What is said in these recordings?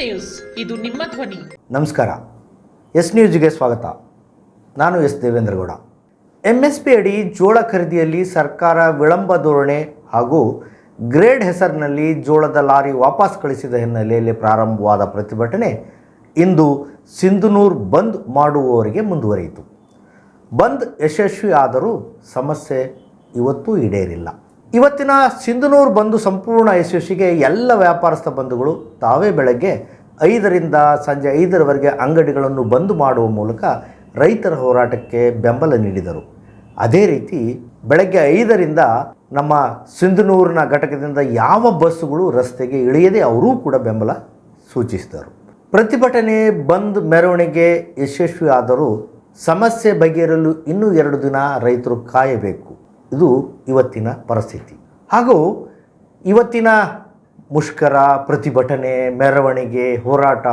News, ಇದು ನಿಮ್ಮ ಧ್ವನಿ. ನಮಸ್ಕಾರ. ಎಸ್ ನ್ಯೂಸ್ಗೆ ಸ್ವಾಗತ. ನಾನು ಎಸ್ ದೇವೇಂದ್ರಗೌಡ. MSP ಅಡಿ ಜೋಳ ಖರೀದಿಯಲ್ಲಿ ಸರ್ಕಾರ ವಿಳಂಬ ಧೋರಣೆ ಹಾಗೂ ಗ್ರೇಡ್ ಹೆಸರಿನಲ್ಲಿ ಜೋಳದ ಲಾರಿ ವಾಪಸ್ ಕಳಿಸಿದ ಹಿನ್ನೆಲೆಯಲ್ಲಿ ಪ್ರಾರಂಭವಾದ ಪ್ರತಿಭಟನೆ ಇಂದು ಸಿಂಧನೂರು ಬಂದ್ ಮಾಡುವವರಿಗೆ ಮುಂದುವರಿಯಿತು. ಬಂದ್ ಯಶಸ್ವಿ ಆದರೂ ಸಮಸ್ಯೆ ಇವತ್ತೂ ಈಡೇರಿಲ್ಲ. ಇವತ್ತಿನ ಸಿಂಧನೂರು ಬಂದು ಸಂಪೂರ್ಣ ಯಶಸ್ವಿಗೆ ಎಲ್ಲ ವ್ಯಾಪಾರಸ್ಥ ಬಂಧುಗಳು ತಾವೇ ಬೆಳಗ್ಗೆ 5ರಿಂದ ಸಂಜೆ 5ರವರೆಗೆ ಅಂಗಡಿಗಳನ್ನು ಬಂದ್ ಮಾಡುವ ಮೂಲಕ ರೈತರ ಹೋರಾಟಕ್ಕೆ ಬೆಂಬಲ ನೀಡಿದರು. ಅದೇ ರೀತಿ ಬೆಳಗ್ಗೆ 5ರಿಂದ ನಮ್ಮ ಸಿಂಧನೂರಿನ ಘಟಕದಿಂದ ಯಾವ ಬಸ್ಸುಗಳು ರಸ್ತೆಗೆ ಇಳಿಯದೆ ಅವರೂ ಕೂಡ ಬೆಂಬಲ ಸೂಚಿಸಿದರು. ಪ್ರತಿಭಟನೆ ಬಂದ್ ಮೆರವಣಿಗೆ ಯಶಸ್ವಿ ಆದರೂ ಸಮಸ್ಯೆ ಬಗೆಹರಲು ಇನ್ನೂ 2 ದಿನ ರೈತರು ಕಾಯಬೇಕು. ಇದು ಇವತ್ತಿನ ಪರಿಸ್ಥಿತಿ. ಹಾಗೂ ಇವತ್ತಿನ ಮುಷ್ಕರ, ಪ್ರತಿಭಟನೆ, ಮೆರವಣಿಗೆ, ಹೋರಾಟ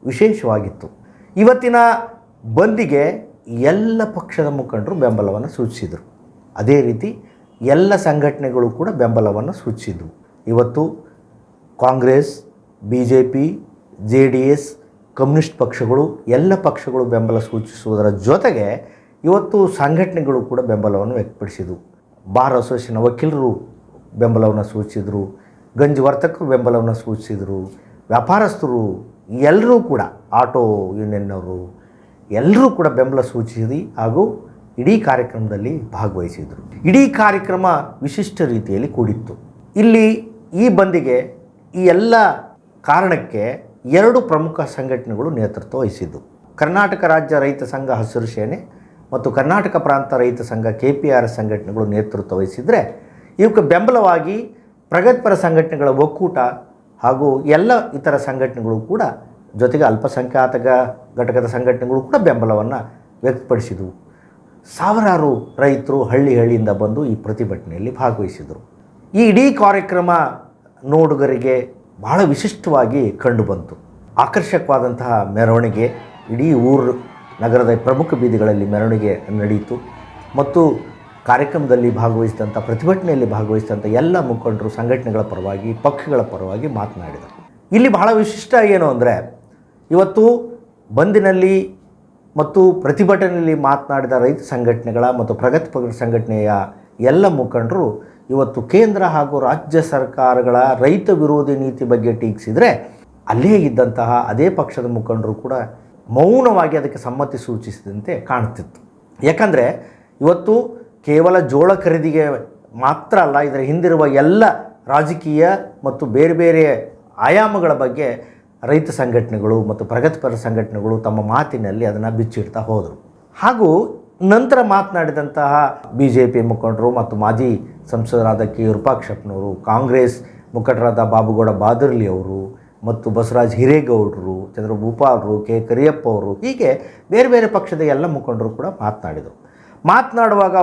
ವಿಶೇಷವಾಗಿತ್ತು. ಇವತ್ತಿನ ಬಂದಿಗೆ ಎಲ್ಲ ಪಕ್ಷದ ಮುಖಂಡರು ಬೆಂಬಲವನ್ನು ಸೂಚಿಸಿದರು. ಅದೇ ರೀತಿ ಎಲ್ಲ ಸಂಘಟನೆಗಳು ಕೂಡ ಬೆಂಬಲವನ್ನು ಸೂಚಿಸಿದವು. ಇವತ್ತು ಕಾಂಗ್ರೆಸ್, BJP, JDS, ಕಮ್ಯುನಿಸ್ಟ್ ಪಕ್ಷಗಳು ಎಲ್ಲ ಪಕ್ಷಗಳು ಬೆಂಬಲ ಸೂಚಿಸುವುದರ ಜೊತೆಗೆ ಇವತ್ತು ಸಂಘಟನೆಗಳು ಕೂಡ ಬೆಂಬಲವನ್ನು ವ್ಯಕ್ತಪಡಿಸಿದವು. ಬಾರ್ ಅಸೋಸಿಯೇಷನ್ ವಕೀಲರು ಬೆಂಬಲವನ್ನು ಸೂಚಿಸಿದರು, ಗಂಜಿ ವರ್ತಕರು ಬೆಂಬಲವನ್ನು ಸೂಚಿಸಿದರು, ವ್ಯಾಪಾರಸ್ಥರು ಎಲ್ಲರೂ ಕೂಡ, ಆಟೋ ಯೂನಿಯನ್ನವರು ಎಲ್ಲರೂ ಕೂಡ ಬೆಂಬಲ ಸೂಚಿಸಿ ಹಾಗೂ ಇಡೀ ಕಾರ್ಯಕ್ರಮದಲ್ಲಿ ಭಾಗವಹಿಸಿದರು. ಇಡೀ ಕಾರ್ಯಕ್ರಮ ವಿಶಿಷ್ಟ ರೀತಿಯಲ್ಲಿ ಕೂಡಿತ್ತು. ಇಲ್ಲಿ ಈ ಬಂದಿಗೆ ಈ ಎಲ್ಲ ಕಾರಣಕ್ಕೆ 2 ಪ್ರಮುಖ ಸಂಘಟನೆಗಳು ನೇತೃತ್ವ ವಹಿಸಿದ್ದು. ಕರ್ನಾಟಕ ರಾಜ್ಯ ರೈತ ಸಂಘ ಹಸಿರು ಸೇನೆ ಮತ್ತು ಕರ್ನಾಟಕ ಪ್ರಾಂತ ರೈತ ಸಂಘ KPRS ಸಂಘಟನೆಗಳು ನೇತೃತ್ವ ವಹಿಸಿದರೆ, ಇವಕ್ಕೆ ಬೆಂಬಲವಾಗಿ ಪ್ರಗತಿಪರ ಸಂಘಟನೆಗಳ ಒಕ್ಕೂಟ ಹಾಗೂ ಎಲ್ಲ ಇತರ ಸಂಘಟನೆಗಳು ಕೂಡ, ಜೊತೆಗೆ ಅಲ್ಪಸಂಖ್ಯಾತ ಘಟಕದ ಸಂಘಟನೆಗಳು ಕೂಡ ಬೆಂಬಲವನ್ನು ವ್ಯಕ್ತಪಡಿಸಿದವು. ಸಾವಿರಾರು ರೈತರು ಹಳ್ಳಿಯಿಂದ ಬಂದು ಈ ಪ್ರತಿಭಟನೆಯಲ್ಲಿ ಭಾಗವಹಿಸಿದರು. ಈ ಇಡೀ ಕಾರ್ಯಕ್ರಮ ನೋಡುಗರಿಗೆ ಬಹಳ ವಿಶಿಷ್ಟವಾಗಿ ಕಂಡುಬಂತು. ಆಕರ್ಷಕವಾದಂತಹ ಮೆರವಣಿಗೆ ಇಡೀ ನಗರದ ಪ್ರಮುಖ ಬೀದಿಗಳಲ್ಲಿ ಮೆರವಣಿಗೆ ನಡೆಯಿತು ಮತ್ತು ಕಾರ್ಯಕ್ರಮದಲ್ಲಿ ಭಾಗವಹಿಸಿದಂಥ, ಪ್ರತಿಭಟನೆಯಲ್ಲಿ ಭಾಗವಹಿಸಿದಂಥ ಎಲ್ಲ ಮುಖಂಡರು ಸಂಘಟನೆಗಳ ಪರವಾಗಿ, ಪಕ್ಷಗಳ ಪರವಾಗಿ ಮಾತನಾಡಿದರು. ಇಲ್ಲಿ ಬಹಳ ವಿಶಿಷ್ಟ ಏನು ಅಂದರೆ, ಇವತ್ತು ಬಂದಿನಲ್ಲಿ ಮತ್ತು ಪ್ರತಿಭಟನೆಯಲ್ಲಿ ಮಾತನಾಡಿದ ರೈತ ಸಂಘಟನೆಗಳ ಮತ್ತು ಪ್ರಗತಿಪರ ಸಂಘಟನೆಯ ಎಲ್ಲ ಮುಖಂಡರು ಇವತ್ತು ಕೇಂದ್ರ ಹಾಗೂ ರಾಜ್ಯ ಸರ್ಕಾರಗಳ ರೈತ ವಿರೋಧಿ ನೀತಿ ಬಗ್ಗೆ ಟೀಕಿಸಿದರೆ, ಅಲ್ಲೇ ಇದ್ದಂತಹ ಅದೇ ಪಕ್ಷದ ಮುಖಂಡರು ಕೂಡ ಮೌನವಾಗಿ ಅದಕ್ಕೆ ಸಮ್ಮತಿ ಸೂಚಿಸಿದಂತೆ ಕಾಣುತ್ತಿತ್ತು. ಯಾಕಂದರೆ ಇವತ್ತು ಕೇವಲ ಜೋಳ ಖರೀದಿಗೆ ಮಾತ್ರ ಅಲ್ಲ, ಇದರ ಹಿಂದಿರುವ ಎಲ್ಲ ರಾಜಕೀಯ ಮತ್ತು ಬೇರೆ ಬೇರೆ ಆಯಾಮಗಳ ಬಗ್ಗೆ ರೈತ ಸಂಘಟನೆಗಳು ಮತ್ತು ಪ್ರಗತಿಪರ ಸಂಘಟನೆಗಳು ತಮ್ಮ ಮಾತಿನಲ್ಲಿ ಅದನ್ನು ಬಿಚ್ಚಿಡ್ತಾ ಹೋದರು. ಹಾಗೂ ನಂತರ ಮಾತನಾಡಿದಂತಹ BJP ಮುಖಂಡರು ಮತ್ತು ಮಾಜಿ ಸಂಸದರಾದ K. ವಿರೂಪಾಕ್ಷಪ್ಪನವರು, ಕಾಂಗ್ರೆಸ್ ಮುಖಂಡರಾದ ಬಾಬುಗೌಡ ಬಾದರ್ಲಿ ಅವರು ಮತ್ತು ಬಸವರಾಜ ಹಿರೇಗೌಡರು, ಚಂದ್ರಭೂಪಾಲರು, K. ಕರಿಯಪ್ಪ ಅವರು, ಹೀಗೆ ಬೇರೆ ಬೇರೆ ಪಕ್ಷದ ಎಲ್ಲ ಮುಖಂಡರು ಕೂಡ ಮಾತನಾಡಿದರು.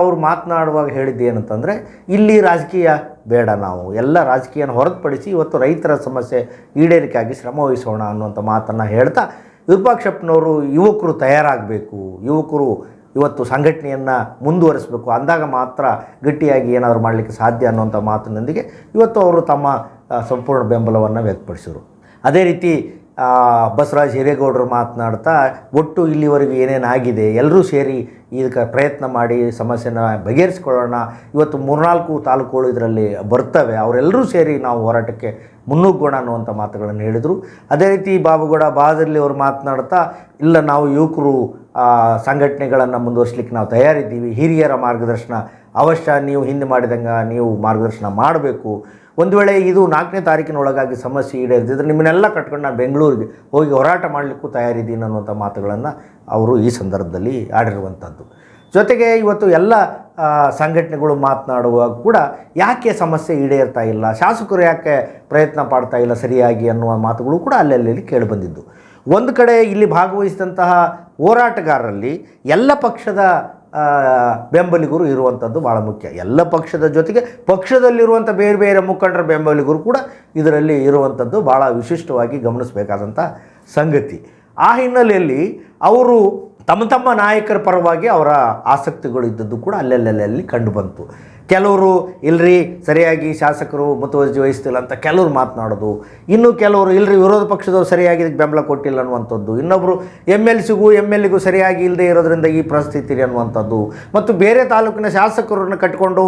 ಅವರು ಮಾತನಾಡುವಾಗ ಹೇಳಿದ್ದು ಏನಂತಂದರೆ, ಇಲ್ಲಿ ರಾಜಕೀಯ ಬೇಡ, ನಾವು ಎಲ್ಲ ರಾಜಕೀಯನ ಹೊರತುಪಡಿಸಿ ಇವತ್ತು ರೈತರ ಸಮಸ್ಯೆ ಈಡೇರಿಕೆಯಾಗಿ ಶ್ರಮ ವಹಿಸೋಣ ಅನ್ನುವಂಥ ಮಾತನ್ನು ಹೇಳ್ತಾ, ವಿರೂಪಾಕ್ಷಪ್ಪನವರು ಯುವಕರು ತಯಾರಾಗಬೇಕು, ಯುವಕರು ಇವತ್ತು ಸಂಘಟನೆಯನ್ನು ಮುಂದುವರಿಸಬೇಕು, ಅಂದಾಗ ಮಾತ್ರ ಗಟ್ಟಿಯಾಗಿ ಏನಾದರೂ ಮಾಡಲಿಕ್ಕೆ ಸಾಧ್ಯ ಅನ್ನುವಂಥ ಮಾತಿನೊಂದಿಗೆ ಇವತ್ತು ಅವರು ತಮ್ಮ ಸಂಪೂರ್ಣ ಬೆಂಬಲವನ್ನು ವ್ಯಕ್ತಪಡಿಸಿದರು. ಅದೇ ರೀತಿ ಬಸವರಾಜ ಹಿರೇಗೌಡರು ಮಾತನಾಡ್ತಾ, ಒಟ್ಟು ಇಲ್ಲಿವರೆಗೂ ಏನೇನಾಗಿದೆ ಎಲ್ಲರೂ ಸೇರಿ ಇದಕ್ಕೆ ಪ್ರಯತ್ನ ಮಾಡಿ ಸಮಸ್ಯೆನ ಬಗೆಹರಿಸ್ಕೊಳ್ಳೋಣ, ಇವತ್ತು 3-4 ತಾಲೂಕುಗಳು ಇದರಲ್ಲಿ ಬರ್ತವೆ, ಅವರೆಲ್ಲರೂ ಸೇರಿ ನಾವು ಹೋರಾಟಕ್ಕೆ ಮುನ್ನುಗ್ಗೋಣ ಅನ್ನುವಂಥ ಮಾತುಗಳನ್ನು ಹೇಳಿದರು. ಅದೇ ರೀತಿ ಬಾಬುಗೌಡ ಬಾದರ್ಲಿ ಅವರು ಮಾತನಾಡ್ತಾ, ಇಲ್ಲ ನಾವು ಯುವಕರು ಸಂಘಟನೆಗಳನ್ನು ಮುಂದುವರಿಸಲಿಕ್ಕೆ ನಾವು ತಯಾರಿದ್ದೀವಿ, ಹಿರಿಯರ ಮಾರ್ಗದರ್ಶನ ಅವಶ್ಯ, ನೀವು ಹಿಂದೆ ಮಾಡಿದಂಗೆ ನೀವು ಮಾರ್ಗದರ್ಶನ ಮಾಡಬೇಕು, ಒಂದು ವೇಳೆ ಇದು 4ನೇ ತಾರೀಕಿನೊಳಗಾಗಿ ಸಮಸ್ಯೆ ಈಡೇರಿದ್ರೆ ನಿಮ್ಮನ್ನೆಲ್ಲ ಕಟ್ಕೊಂಡು ನಾನು ಬೆಂಗಳೂರಿಗೆ ಹೋಗಿ ಹೋರಾಟ ಮಾಡಲಿಕ್ಕೂ ತಯಾರಿದ್ದೀನಿ ಅನ್ನುವಂಥ ಮಾತುಗಳನ್ನು ಅವರು ಈ ಸಂದರ್ಭದಲ್ಲಿ ಆಡಿರುವಂಥದ್ದು. ಜೊತೆಗೆ ಇವತ್ತು ಎಲ್ಲ ಸಂಘಟನೆಗಳು ಮಾತನಾಡುವಾಗ ಕೂಡ ಯಾಕೆ ಸಮಸ್ಯೆ ಈಡೇರ್ತಾ ಇಲ್ಲ, ಶಾಸಕರು ಯಾಕೆ ಪ್ರಯತ್ನ ಪಡ್ತಾ ಇಲ್ಲ ಸರಿಯಾಗಿ ಅನ್ನುವ ಮಾತುಗಳು ಕೂಡ ಅಲ್ಲಲ್ಲಿ ಕೇಳಿಬಂದಿದ್ದು. ಒಂದು ಕಡೆ ಇಲ್ಲಿ ಭಾಗವಹಿಸಿದಂತಹ ಹೋರಾಟಗಾರರಲ್ಲಿ ಎಲ್ಲ ಪಕ್ಷದ ಬೆಂಬಲಿಗರು ಇರುವಂಥದ್ದು ಭಾಳ ಮುಖ್ಯ. ಎಲ್ಲ ಪಕ್ಷದ ಜೊತೆಗೆ ಪಕ್ಷದಲ್ಲಿರುವಂಥ ಬೇರೆ ಬೇರೆ ಮುಖಂಡರ ಬೆಂಬಲಿಗರು ಕೂಡ ಇದರಲ್ಲಿ ಇರುವಂಥದ್ದು ಭಾಳ ವಿಶಿಷ್ಟವಾಗಿ ಗಮನಿಸಬೇಕಾದಂಥ ಸಂಗತಿ. ಆ ಹಿನ್ನೆಲೆಯಲ್ಲಿ ಅವರು ತಮ್ಮ ತಮ್ಮ ನಾಯಕರ ಪರವಾಗಿ ಅವರ ಆಸಕ್ತಿಗಳು ಇದ್ದದ್ದು ಕೂಡ ಅಲ್ಲೆಲ್ಲೆಲ್ಲಿ ಕಂಡು ಬಂತು. ಕೆಲವರು ಇಲ್ರಿ ಸರಿಯಾಗಿ ಶಾಸಕರು ಮುತುವರ್ಜಿ ವಹಿಸ್ತಿಲ್ಲ ಅಂತ ಕೆಲವರು ಮಾತನಾಡೋದು, ಇನ್ನು ಕೆಲವರು ಇಲ್ರಿ ವಿರೋಧ ಪಕ್ಷದವರು ಸರಿಯಾಗಿ ಇದಕ್ಕೆ ಬೆಂಬಲ ಕೊಟ್ಟಿಲ್ಲ ಅನ್ನುವಂಥದ್ದು, ಇನ್ನೊಬ್ಬರು ಎಮ್ ಎಲ್ ಎಗೂ ಸರಿಯಾಗಿ ಇಲ್ಲದೆ ಇರೋದ್ರಿಂದ ಈ ಪರಿಸ್ಥಿತಿ ಅನ್ನುವಂಥದ್ದು, ಮತ್ತು ಬೇರೆ ತಾಲೂಕಿನ ಶಾಸಕರನ್ನು ಕಟ್ಟಿಕೊಂಡು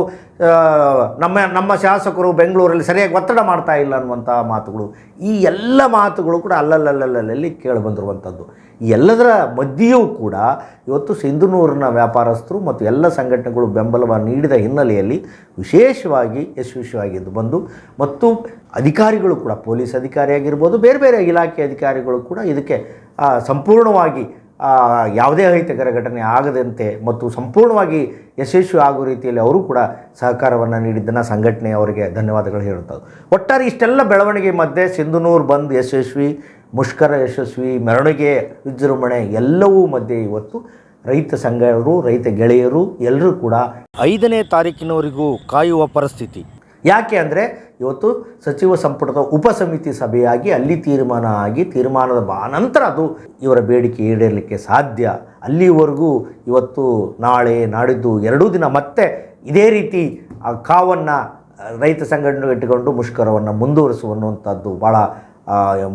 ನಮ್ಮ ಶಾಸಕರು ಬೆಂಗಳೂರಲ್ಲಿ ಸರಿಯಾಗಿ ಒತ್ತಡ ಮಾಡ್ತಾ ಇಲ್ಲ ಅನ್ನುವಂಥ ಮಾತುಗಳು, ಈ ಎಲ್ಲ ಮಾತುಗಳು ಕೂಡ ಅಲ್ಲಲ್ಲಿ ಕೇಳಿಬಂದಿರುವಂಥದ್ದು. ಈ ಎಲ್ಲದರ ಮಧ್ಯೆಯೂ ಕೂಡ ಇವತ್ತು ಸಿಂಧನೂರಿನ ವ್ಯಾಪಾರಸ್ಥರು ಮತ್ತು ಎಲ್ಲ ಸಂಘಟನೆಗಳು ಬೆಂಬಲವನ್ನು ನೀಡಿದ ಹಿನ್ನೆಲೆಯಲ್ಲಿ ವಿಶೇಷವಾಗಿ ಯಶಸ್ವಿಯಾಗಿದ್ದು ಬಂದು, ಮತ್ತು ಅಧಿಕಾರಿಗಳು ಕೂಡ ಪೊಲೀಸ್ ಅಧಿಕಾರಿಯಾಗಿರ್ಬೋದು, ಬೇರೆ ಬೇರೆ ಇಲಾಖೆ ಅಧಿಕಾರಿಗಳು ಕೂಡ ಇದಕ್ಕೆ ಸಂಪೂರ್ಣವಾಗಿ ಯಾವುದೇ ಅಹಿತಕರ ಘಟನೆ ಆಗದಂತೆ ಮತ್ತು ಸಂಪೂರ್ಣವಾಗಿ ಯಶಸ್ವಿ ಆಗುವ ರೀತಿಯಲ್ಲಿ ಅವರು ಕೂಡ ಸಹಕಾರವನ್ನು ನೀಡಿದ್ದನ್ನು ಸಂಘಟನೆ ಅವರಿಗೆ ಧನ್ಯವಾದಗಳು ಹೇಳುತ್ತದೆ. ಒಟ್ಟಾರೆ ಇಷ್ಟೆಲ್ಲ ಬೆಳವಣಿಗೆ ಮಧ್ಯೆ ಸಿಂಧನೂರು ಬಂದ್ ಯಶಸ್ವಿ, ಮುಷ್ಕರ ಯಶಸ್ವಿ, ಮೆರವಣಿಗೆ ವಿಜೃಂಭಣೆ ಎಲ್ಲವೂ ಮಧ್ಯೆ ಇವತ್ತು ರೈತ ಸಂಘರು, ರೈತ ಗೆಳೆಯರು ಎಲ್ಲರೂ ಕೂಡ 5ನೇ ತಾರೀಕಿನವರೆಗೂ ಕಾಯುವ ಪರಿಸ್ಥಿತಿ. ಯಾಕೆ ಅಂದರೆ ಇವತ್ತು ಸಚಿವ ಸಂಪುಟದ ಉಪಸಮಿತಿ ಸಭೆಯಾಗಿ ಅಲ್ಲಿ ತೀರ್ಮಾನ ಆಗಿ ತೀರ್ಮಾನದ ನಂತರ ಅದು ಇವರ ಬೇಡಿಕೆ ಈಡೇರಲಿಕ್ಕೆ ಸಾಧ್ಯ. ಅಲ್ಲಿವರೆಗೂ ಇವತ್ತು ನಾಳೆ ನಾಡಿದ್ದು 2 ದಿನ ಮತ್ತೆ ಇದೇ ರೀತಿ ಕಾವನ್ನು ರೈತ ಸಂಘಟನೆ ಇಟ್ಟುಕೊಂಡು ಮುಷ್ಕರವನ್ನು ಮುಂದುವರಿಸುವಂಥದ್ದು ಭಾಳ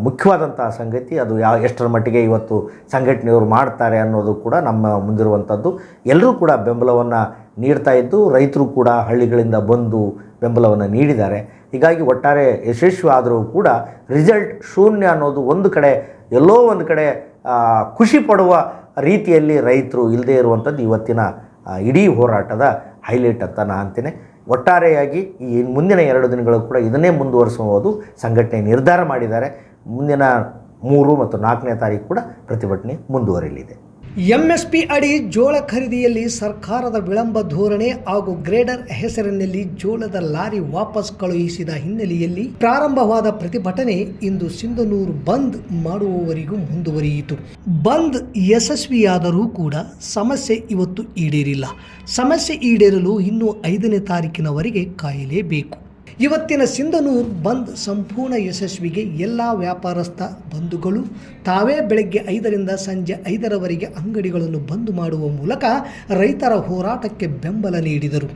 ಮುಖ್ಯವಾದಂಥ ಸಂಗತಿ. ಅದು ಎಷ್ಟರ ಮಟ್ಟಿಗೆ ಇವತ್ತು ಸಂಘಟನೆಯವರು ಮಾಡ್ತಾರೆ ಅನ್ನೋದು ಕೂಡ ನಮ್ಮ ಮುಂದಿರುವಂಥದ್ದು. ಎಲ್ಲರೂ ಕೂಡ ಬೆಂಬಲವನ್ನು ನೀಡ್ತಾ ಇದ್ದು, ರೈತರು ಕೂಡ ಹಳ್ಳಿಗಳಿಂದ ಬಂದು ಬೆಂಬಲವನ್ನು ನೀಡಿದ್ದಾರೆ. ಹೀಗಾಗಿ ಒಟ್ಟಾರೆ ಯಶಸ್ವಿ ಆದರೂ ಕೂಡ ರಿಸಲ್ಟ್ ಶೂನ್ಯ ಅನ್ನೋದು ಒಂದು ಕಡೆ ಎಲ್ಲೋ ಒಂದು ಕಡೆ ಖುಷಿ ಪಡುವ ರೀತಿಯಲ್ಲಿ ರೈತರು ಇಲ್ಲದೇ ಇರುವಂಥದ್ದು ಇವತ್ತಿನ ಇಡೀ ಹೋರಾಟದ ಹೈಲೈಟ್ ಅಂತ ನಾನು ಅಂತೀನಿ. ಒಟ್ಟಾರೆಯಾಗಿ ಈ ಮುಂದಿನ 2 ದಿನಗಳು ಕೂಡ ಇದನ್ನೇ ಮುಂದುವರಿಸುವುದು ಸಂಘಟನೆ ನಿರ್ಧಾರ ಮಾಡಿದ್ದಾರೆ. ಮುಂದಿನ 3 ಮತ್ತು 4ನೇ ತಾರೀಕು ಕೂಡ ಪ್ರತಿಭಟನೆ ಮುಂದುವರಿಯಲಿದೆ. ಎಂಎಸ್ಪಿ ಅಡಿ ಜೋಳ ಖರೀದಿಯಲ್ಲಿ ಸರ್ಕಾರದ ವಿಳಂಬ ಧೋರಣೆ ಹಾಗೂ ಗ್ರೇಡರ್ ಹೆಸರಿನಲ್ಲಿ ಜೋಳದ ಲಾರಿ ವಾಪಸ್ ಕಳುಹಿಸಿದ ಹಿನ್ನೆಲೆಯಲ್ಲಿ ಪ್ರಾರಂಭವಾದ ಪ್ರತಿಭಟನೆ ಇಂದು ಸಿಂಧನೂರು ಬಂದ್ ಮಾಡುವವರೆಗೂ ಮುಂದುವರಿಯಿತು. ಬಂದ್ ಯಶಸ್ವಿಯಾದರೂ ಕೂಡ ಸಮಸ್ಯೆ ಇವತ್ತು ಈಡೇರಿಲ್ಲ. ಸಮಸ್ಯೆ ಈಡೇರಲು ಇನ್ನೂ 5ನೇ ತಾರೀಕಿನವರೆಗೆ ಕಾಯಲೇಬೇಕು. ಇವತ್ತಿನ ಸಿಂಧನೂರು ಬಂದ್ ಸಂಪೂರ್ಣ ಯಶಸ್ವಿಗೆ ಎಲ್ಲ ವ್ಯಾಪಾರಸ್ಥ ಬಂಧುಗಳು ತಾವೇ ಬೆಳಗ್ಗೆ 5ರಿಂದ ಸಂಜೆ 5ರವರೆಗೆ ಅಂಗಡಿಗಳನ್ನು ಬಂದ್ ಮಾಡುವ ಮೂಲಕ ರೈತರ ಹೋರಾಟಕ್ಕೆ ಬೆಂಬಲ ನೀಡಿದರು.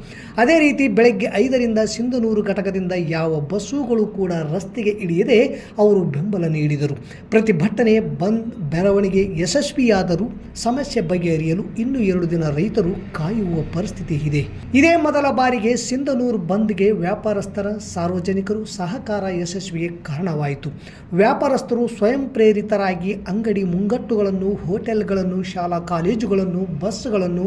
ಅದೇ ರೀತಿ ಬೆಳಗ್ಗೆ 5ರಿಂದ ಸಿಂಧನೂರು ಘಟಕದಿಂದ ಯಾವ ಬಸ್ಸುಗಳು ಕೂಡ ರಸ್ತೆಗೆ ಇಳಿಯದೆ ಅವರು ಬೆಂಬಲ ನೀಡಿದರು. ಪ್ರತಿಭಟನೆ ಬಂದ್ ಮೆರವಣಿಗೆ ಯಶಸ್ವಿಯಾದರೂ ಸಮಸ್ಯೆ ಬಗೆಹರಿಯಲು ಇನ್ನೂ 2 ದಿನ ರೈತರು ಕಾಯುವ ಪರಿಸ್ಥಿತಿ ಇದೆ. ಇದೇ ಮೊದಲ ಬಾರಿಗೆ ಸಿಂಧನೂರು ಬಂದ್ಗೆ ವ್ಯಾಪಾರಸ್ಥರ ಸಾರ್ವಜನಿಕರು ಸಹಕಾರ ಯಶಸ್ವಿಗೆ ಕಾರಣವಾಯಿತು. ವ್ಯಾಪಾರಸ್ಥರು ಸ್ವಯಂ ಪ್ರೇರಿತರಾಗಿ ಅಂಗಡಿ ಮುಂಗಟ್ಟುಗಳನ್ನು, ಹೋಟೆಲ್ಗಳನ್ನು, ಶಾಲಾ ಕಾಲೇಜುಗಳನ್ನು, ಬಸ್ಗಳನ್ನು,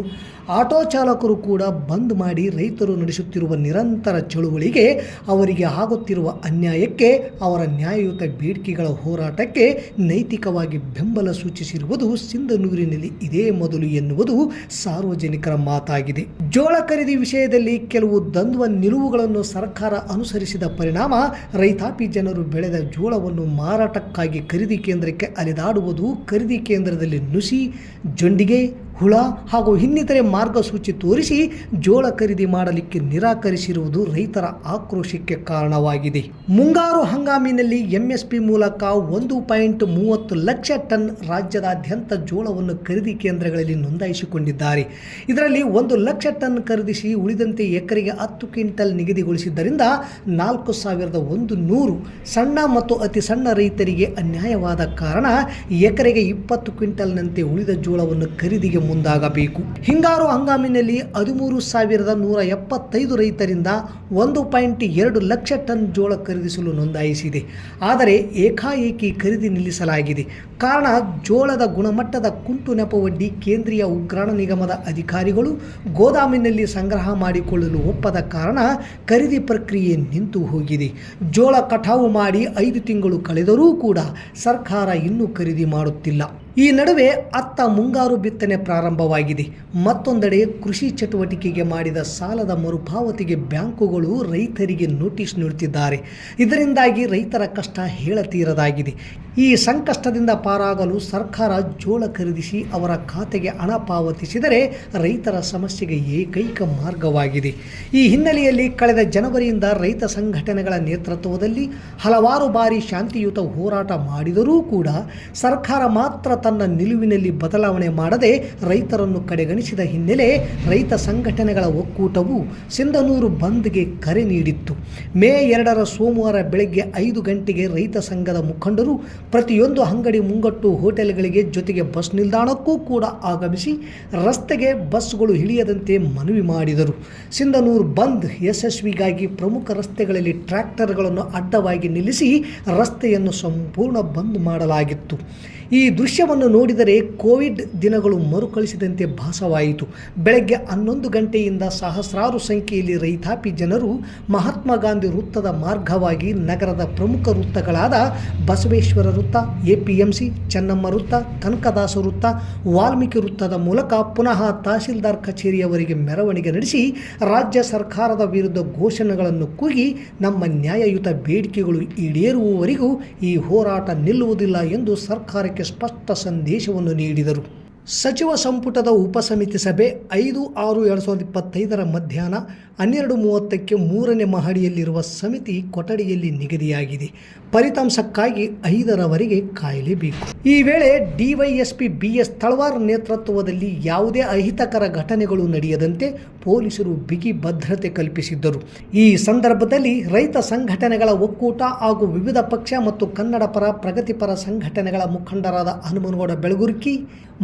ಆಟೋ ಚಾಲಕರು ಕೂಡ ಬಂದ್ ಮಾಡಿ ರೈತರು ನಡೆಸುತ್ತಿರುವ ನಿರಂತರ ಚಳುವಳಿಗೆ, ಅವರಿಗೆ ಆಗುತ್ತಿರುವ ಅನ್ಯಾಯಕ್ಕೆ, ಅವರ ನ್ಯಾಯಯುತ ಬೇಡಿಕೆಗಳ ಹೋರಾಟಕ್ಕೆ ನೈತಿಕವಾಗಿ ಬೆಂಬಲ ಸೂಚಿಸಿರುವುದು ಸಿಂಧನೂರಿನಲ್ಲಿ ಇದೇ ಮೊದಲು ಎನ್ನುವುದು ಸಾರ್ವಜನಿಕರ ಮಾತಾಗಿದೆ. ಜೋಳ ಖರೀದಿ ವಿಷಯದಲ್ಲಿ ಕೆಲವು ದ್ವಂದ್ವ ನಿಲುವುಗಳನ್ನು ಸರ್ಕಾರ ಅನುಸರಿಸಿದ ಪರಿಣಾಮ ರೈತಾಪಿ ಜನರು ಬೆಳೆದ ಜೋಳವನ್ನು ಮಾರಾಟಕ್ಕಾಗಿ ಖರೀದಿ ಕೇಂದ್ರಕ್ಕೆ ಅಲೆದಾಡುವುದು, ಖರೀದಿ ಕೇಂದ್ರದಲ್ಲಿ ನುಸಿ, ಜೊಂಡಿಗೆ, ಹುಳ ಹಾಗೂ ಇನ್ನಿತರೆ ಮಾರ್ಗಸೂಚಿ ತೋರಿಸಿ ಜೋಳ ಖರೀದಿ ಮಾಡಲಿಕ್ಕೆ ನಿರಾಕರಿಸಿರುವುದು ರೈತರ ಆಕ್ರೋಶಕ್ಕೆ ಕಾರಣವಾಗಿದೆ. ಮುಂಗಾರು ಹಂಗಾಮಿನಲ್ಲಿ ಎಂಎಸ್ಪಿ ಮೂಲಕ 1.30 ಲಕ್ಷ ಟನ್ ರಾಜ್ಯದಾದ್ಯಂತ ಜೋಳವನ್ನು ಖರೀದಿ ಕೇಂದ್ರಗಳಲ್ಲಿ ನೋಂದಾಯಿಸಿಕೊಂಡಿದ್ದಾರೆ. ಇದರಲ್ಲಿ 1 ಲಕ್ಷ ಟನ್ ಖರೀದಿಸಿ ಉಳಿದಂತೆ ಎಕರೆಗೆ 10 ಕ್ವಿಂಟಲ್ ನಿಗದಿಗೊಳಿಸಿದ್ದರಿಂದ 4,100 ಸಣ್ಣ ಮತ್ತು ಅತಿ ಸಣ್ಣ ರೈತರಿಗೆ ಅನ್ಯಾಯವಾದ ಕಾರಣ ಎಕರೆಗೆ 20 ಕ್ವಿಂಟಲ್ನಂತೆ ಉಳಿದ ಜೋಳವನ್ನು ಖರೀದಿಗೆ ಮುಂದಾಗಬೇಕು. ಹಿಂಗಾರು ಹಂಗಾಮಿನಲ್ಲಿ 13,175 ರೈತರಿಂದ 1.2 ಲಕ್ಷ ಟನ್ ಜೋಳ ಖರೀದಿಸಲು ನೋಂದಾಯಿಸಿದೆ. ಆದರೆ ಏಕಾಏಕಿ ಖರೀದಿ ನಿಲ್ಲಿಸಲಾಗಿದೆ. ಕಾರಣ ಜೋಳದ ಗುಣಮಟ್ಟದ ಕುಂಟು ನೆಪವೊಡ್ಡಿ ಕೇಂದ್ರೀಯ ಉಗ್ರಾಣ ನಿಗಮದ ಅಧಿಕಾರಿಗಳು ಗೋದಾಮಿನಲ್ಲಿ ಸಂಗ್ರಹ ಮಾಡಿಕೊಳ್ಳಲು ಒಪ್ಪದ ಕಾರಣ ಖರೀದಿ ಪ್ರಕ್ರಿಯೆ ನಿಂತು ಹೋಗಿದೆ. ಜೋಳ ಕಟಾವು ಮಾಡಿ 5 ತಿಂಗಳು ಕಳೆದರೂ ಕೂಡ ಸರ್ಕಾರ ಇನ್ನೂ ಖರೀದಿ ಮಾಡುತ್ತಿಲ್ಲ. ಈ ನಡುವೆ ಅತ್ತ ಮುಂಗಾರು ಬಿತ್ತನೆ ಪ್ರಾರಂಭವಾಗಿದೆ. ಮತ್ತೊಂದೆಡೆ ಕೃಷಿ ಚಟುವಟಿಕೆಗೆ ಮಾಡಿದ ಸಾಲದ ಮರುಪಾವತಿಗೆ ಬ್ಯಾಂಕುಗಳು ರೈತರಿಗೆ ನೋಟಿಸ್ ನೀಡುತ್ತಿದ್ದಾರೆ. ಇದರಿಂದಾಗಿ ರೈತರ ಕಷ್ಟ ಹೇಳತೀರದಾಗಿದೆ. ಈ ಸಂಕಷ್ಟದಿಂದ ಪಾರಾಗಲು ಸರ್ಕಾರ ಜೋಳ ಖರೀದಿಸಿ ಅವರ ಖಾತೆಗೆ ಹಣ ಪಾವತಿಸಿದರೆ ರೈತರ ಸಮಸ್ಯೆಗೆ ಏಕೈಕ ಮಾರ್ಗವಾಗಿದೆ. ಈ ಹಿನ್ನೆಲೆಯಲ್ಲಿ ಕಳೆದ ಜನವರಿಯಿಂದ ರೈತ ಸಂಘಟನೆಗಳ ನೇತೃತ್ವದಲ್ಲಿ ಹಲವಾರು ಬಾರಿ ಶಾಂತಿಯುತ ಹೋರಾಟ ಮಾಡಿದರೂ ಕೂಡ ಸರ್ಕಾರ ಮಾತ್ರ ತನ್ನ ನಿಲುವಿನಲ್ಲಿ ಬದಲಾವಣೆ ಮಾಡದೆ ರೈತರನ್ನು ಕಡೆಗಣಿಸಿದ ಹಿನ್ನೆಲೆ ರೈತ ಸಂಘಟನೆಗಳ ಒಕ್ಕೂಟವು ಸಿಂಧನೂರು ಬಂದ್ಗೆ ಕರೆ ನೀಡಿತ್ತು. ಮೇ 2ರ ಸೋಮವಾರ ಬೆಳಗ್ಗೆ 5 ಗಂಟೆಗೆ ರೈತ ಸಂಘದ ಮುಖಂಡರು ಪ್ರತಿಯೊಂದು ಅಂಗಡಿ ಮುಂಗಟ್ಟು ಹೋಟೆಲ್ಗಳಿಗೆ ಜೊತೆಗೆ ಬಸ್ ನಿಲ್ದಾಣಕ್ಕೂ ಕೂಡ ಆಗಮಿಸಿ ರಸ್ತೆಗೆ ಬಸ್ಗಳು ಇಳಿಯದಂತೆ ಮನವಿ ಮಾಡಿದರು. ಸಿಂಧನೂರು ಬಂದ್ ಯಶಸ್ವಿಗಾಗಿ ಪ್ರಮುಖ ರಸ್ತೆಗಳಲ್ಲಿ ಟ್ರ್ಯಾಕ್ಟರ್ಗಳನ್ನು ಅಡ್ಡವಾಗಿ ನಿಲ್ಲಿಸಿ ರಸ್ತೆಯನ್ನು ಸಂಪೂರ್ಣ ಬಂದ್ ಮಾಡಲಾಗಿತ್ತು. ಈ ದೃಶ್ಯವನ್ನು ನೋಡಿದರೆ ಕೋವಿಡ್ ದಿನಗಳು ಮರುಕಳಿಸಿದಂತೆ ಭಾಸವಾಯಿತು. ಬೆಳಗ್ಗೆ 11 ಗಂಟೆಯಿಂದ ಸಹಸ್ರಾರು ಸಂಖ್ಯೆಯಲ್ಲಿ ರೈತಾಪಿ ಜನರು ಮಹಾತ್ಮ ಗಾಂಧಿ ವೃತ್ತದ ಮಾರ್ಗವಾಗಿ ನಗರದ ಪ್ರಮುಖ ವೃತ್ತಗಳಾದ ಬಸವೇಶ್ವರ ವೃತ್ತ, APMC, ಚೆನ್ನಮ್ಮ ವೃತ್ತ, ಕನಕದಾಸ ವೃತ್ತ, ವಾಲ್ಮೀಕಿ ವೃತ್ತದ ಮೂಲಕ ಪುನಃ ತಹಸೀಲ್ದಾರ್ ಕಚೇರಿಯವರೆಗೆ ಮೆರವಣಿಗೆ ನಡೆಸಿ ರಾಜ್ಯ ಸರ್ಕಾರದ ವಿರುದ್ಧ ಘೋಷಣೆಗಳನ್ನು ಕೂಗಿ ನಮ್ಮ ನ್ಯಾಯಯುತ ಬೇಡಿಕೆಗಳು ಈಡೇರುವವರೆಗೂ ಈ ಹೋರಾಟ ನಿಲ್ಲುವುದಿಲ್ಲ ಎಂದು ಸರ್ಕಾರಕ್ಕೆ ಸ್ಪಷ್ಟ ಸಂದೇಶವನ್ನು ನೀಡಿದರು. ಸಚಿವ ಸಂಪುಟದ ಉಪಸಮಿತಿ ಸಭೆ 5/6/2025 ಮಧ್ಯಾಹ್ನ 12:30ಕ್ಕೆ 3ನೇ ಮಹಡಿಯಲ್ಲಿರುವ ಸಮಿತಿ ಕೊಠಡಿಯಲ್ಲಿ ನಿಗದಿಯಾಗಿದೆ. ಫಲಿತಾಂಶಕ್ಕಾಗಿ 5ರವರೆಗೆ ಕಾಯಲೇಬೇಕು. ಈ ವೇಳೆ DYSP BS ತಳವಾರ್ ನೇತೃತ್ವದಲ್ಲಿ ಯಾವುದೇ ಅಹಿತಕರ ಘಟನೆಗಳು ನಡೆಯದಂತೆ ಪೊಲೀಸರು ಬಿಗಿ ಭದ್ರತೆ ಕಲ್ಪಿಸಿದ್ದರು. ಈ ಸಂದರ್ಭದಲ್ಲಿ ರೈತ ಸಂಘಟನೆಗಳ ಒಕ್ಕೂಟ ಹಾಗೂ ವಿವಿಧ ಪಕ್ಷ ಮತ್ತು ಕನ್ನಡ ಪರ ಪ್ರಗತಿಪರ ಸಂಘಟನೆಗಳ ಮುಖಂಡರಾದ ಹನುಮನಗೌಡ ಬೆಳಗುರ್ಕಿ,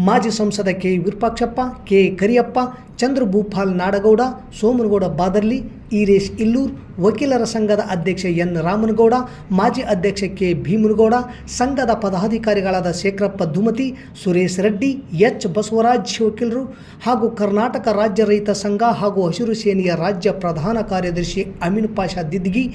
ಮಾಜಿ ಸಂಸದ ಕೆ ವಿರೂಪಾಕ್ಷಪ್ಪ, ಕೆ ಕರಿಯಪ್ಪ, ಚಂದ್ರಭೂಪಾಲ್ ನಾಡಗೌಡ, ಸೋಮನಗೌಡ ಬಾದರ್ಲಿ, ಈರೇಶ್ ಇಲ್ಲೂರ್, ವಕೀಲರ ಸಂಘದ ಅಧ್ಯಕ್ಷ ಎನ್ ರಾಮನಗೌಡ, ಮಾಜಿ ಅಧ್ಯಕ್ಷ ಕೆ ಭೀಮನಗೌಡ, ಸಂಘದ ಪದಾಧಿಕಾರಿಗಳಾದ ಶೇಖರಪ್ಪ ದುಮತಿ, ಸುರೇಶ್ ರೆಡ್ಡಿ, ಎಚ್ ಬಸವರಾಜ್ ವಕೀಲರು ಹಾಗೂ ಕರ್ನಾಟಕ ರಾಜ್ಯ ರೈತ ಸಂಘ ಹಾಗೂ ಹಸಿರು ಸೇನೆಯ ರಾಜ್ಯ ಪ್ರಧಾನ ಕಾರ್ಯದರ್ಶಿ ಅಮೀನ್ ಪಾಷಾ ದಿದ್ಗಿ,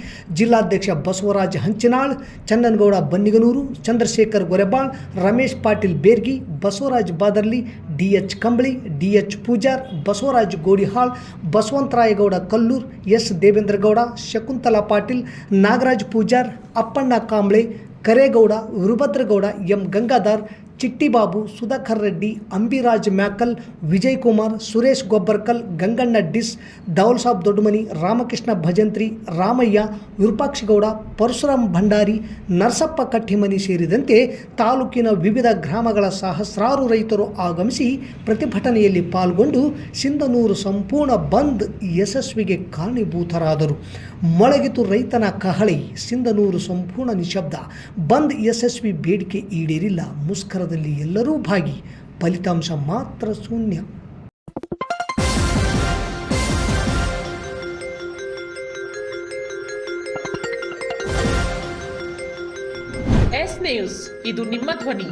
ಜಿಲ್ಲಾಧ್ಯಕ್ಷ Basavaraj Hanchinal, Channanagouda Banniganur, Chandrashekhar Gorebal, Ramesh Patil Bergi, Basavaraj Badarli, DH Kambali, DH Pujar, Basavaraj Godihal, Basavantarayagouda Kallur, S Devendragouda, Shakuntala Patil, Nagaraj Pujar, Appanna Kamble, Karegouda, Veerabhadragouda, M Gangadhar, Chittibabu, Sudhakar Reddy, Ambiraj Myakal, Vijay Kumar, Suresh Gobbarkal, Ganganna ಡಿಸ್, ದೌಲ್ಸಾಬ್ ದೊಡ್ಡಮನಿ, ರಾಮಕೃಷ್ಣ ಭಜಂತ್ರಿ, ರಾಮಯ್ಯ, ವಿರೂಪಾಕ್ಷಗೌಡ, ಪರಶುರಾಮ್ ಭಂಡಾರಿ, ನರಸಪ್ಪ ಕಟ್ಟಿಮನಿ ಸೇರಿದಂತೆ ತಾಲೂಕಿನ ವಿವಿಧ ಗ್ರಾಮಗಳ ಸಹಸ್ರಾರು ರೈತರು ಆಗಮಿಸಿ ಪ್ರತಿಭಟನೆಯಲ್ಲಿ ಪಾಲ್ಗೊಂಡು ಸಿಂಧನೂರು ಸಂಪೂರ್ಣ ಬಂದ್ ಯಶಸ್ವಿಗೆ ಕಾರಣೀಭೂತರಾದರು. ಮೊಳಗಿತು ರೈತನ ಕಹಳೆ, ಸಿಂಧನೂರು ಸಂಪೂರ್ಣ ನಿಶಬ್ದ. ಬಂದ್ ಯಶಸ್ವಿ, ಬೇಡಿಕೆ ಈಡೇರಿಲ್ಲ, ಮುಷ್ಕರದಲ್ಲಿ ಎಲ್ಲರೂ ಭಾಗಿ, ಫಲಿತಾಂಶ ಮಾತ್ರ ಶೂನ್ಯ. ಎಸ್ ನ್ಯೂಸ್, ಇದು ನಿಮ್ಮ ಧ್ವನಿ.